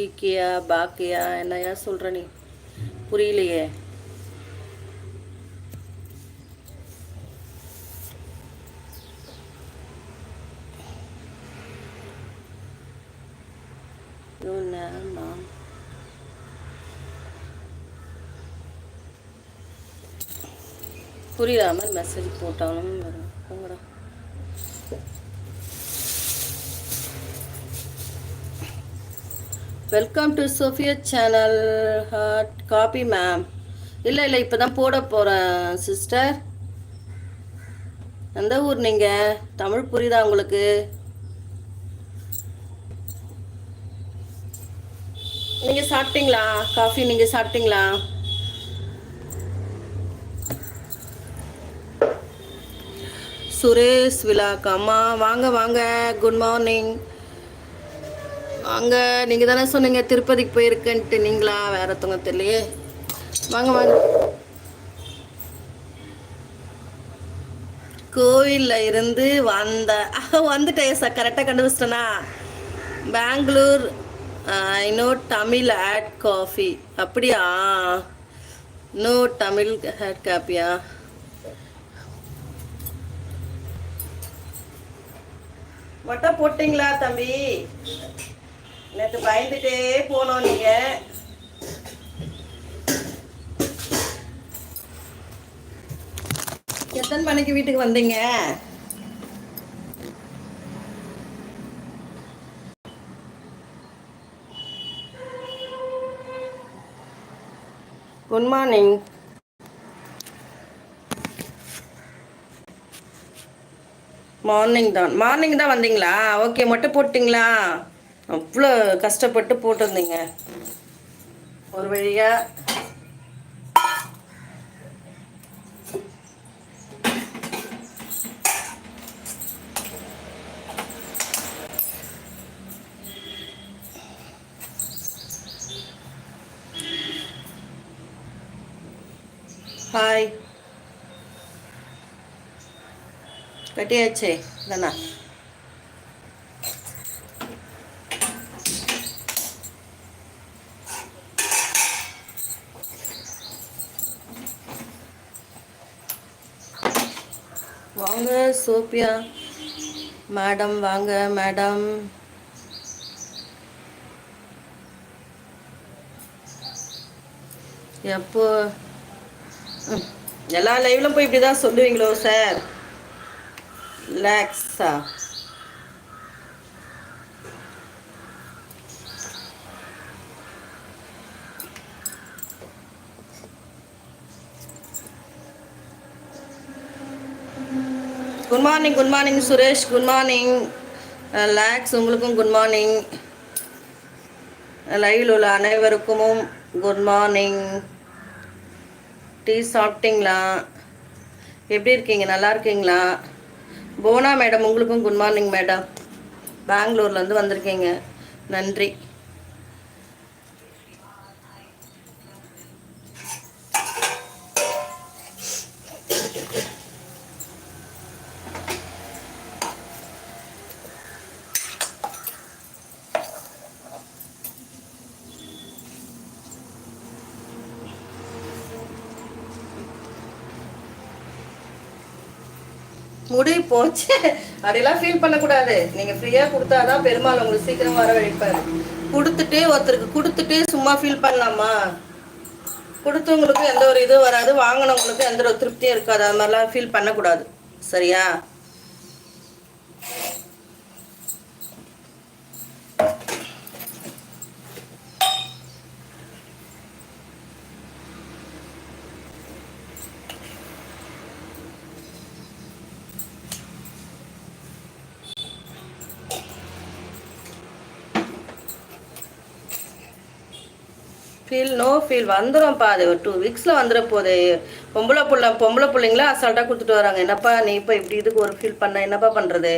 ஈக்கியா பாக்கியா என்னையா சொல்ற நீ? புரியலையே. புரியாம மெசேஜ் போட்டாலும் வரும். போங்கடா. Welcome to Sophia channel. Hot coffee ma'am. இல்லை இப்போ தான் போட போகிறேன் சிஸ்டர். எந்த ஊர் நீங்கள்? தமிழ் புரியுதா உங்களுக்கு? நீங்கள் சாப்பிட்டீங்களா? காஃபி நீங்கள் சாப்பிட்டீங்களா? சுரேஷ் விழாக்கு அம்மா வாங்க வாங்க. குட் மார்னிங் வாங்க. நீங்கள் தானே சொன்னீங்க திருப்பதிக்கு போயிருக்கேன்ட்டு. நீங்களா? வேற ஒருத்தவங்க தெரியலையே. வாங்க வாங்க. கோவிலில் இருந்து வந்துட்டேன் சார். கரெக்டாக கண்டுபிடிச்சிட்டேனா? பெங்களூர். இன்னும் தமிழ் ஆட் காஃபி. அப்படியா? இன்னும் தமிழ் ஆட் காப்பியா? மொட்டை போட்டிங்களா தம்பி? நேற்று பயந்துட்டே போனோம். நீங்க எத்தனை மணிக்கு வீட்டுக்கு வந்தீங்க? Good morning. மார்னிங் தான் வந்தீங்களா? ஓகே. மொட்டை போட்டிங்களா? அவ்வளோ கஷ்டப்பட்டு போட்டிருந்தீங்க ஒரு வழியா. ஹாய். கட்டியாச்சே தானா? வாங்க சோபியா மேடம். வாங்க மேடம். எப்போ எல்லா லைவ்லும் போய் இப்படிதான் சொல்லுவீங்களோ சார்? ரிலாக்ஸா? Good morning Suresh. Good morning relax. உங்களுக்கும் குட் மார்னிங். லைவில் உள்ள அனைவருக்கும் குட் மார்னிங். டீ சாப்பிட்டீங்களா? எப்படி இருக்கீங்க? நல்லா இருக்கீங்களா? போனா மேடம் உங்களுக்கும் குட் மார்னிங் மேடம். பெங்களூர்லேருந்து வந்திருக்கீங்க. நன்றி. முடி போச்சு அப்படிலாம் ஃபீல் பண்ணக்கூடாது. நீங்கள் ஃப்ரீயாக கொடுத்தாதான் பெருமாள் உங்களுக்கு சீக்கிரம் வர வைப்பார். கொடுத்துட்டு ஒருத்தருக்கு கொடுத்துட்டு சும்மா ஃபீல் பண்ணலாமா? கொடுத்தவங்களுக்கு எந்த ஒரு இதுவும் வராது, வாங்கினவங்களுக்கு எந்த ஒரு திருப்தியும் இருக்காது. அது மாதிரிலாம் ஃபீல் பண்ணக்கூடாது. சரியா? ஃபீல் வந்துடும்ப்பா. அது ஒரு 2 வீக்ஸில் வந்துட போகுது. பொம்பளை பிள்ளைங்களா அசால்ட்டாக கொடுத்துட்டு வராங்க. என்னப்பா நீ இப்போ இப்படி இதுக்கு ஒரு ஃபீல் பண்ண என்னப்பா பண்ணுறது?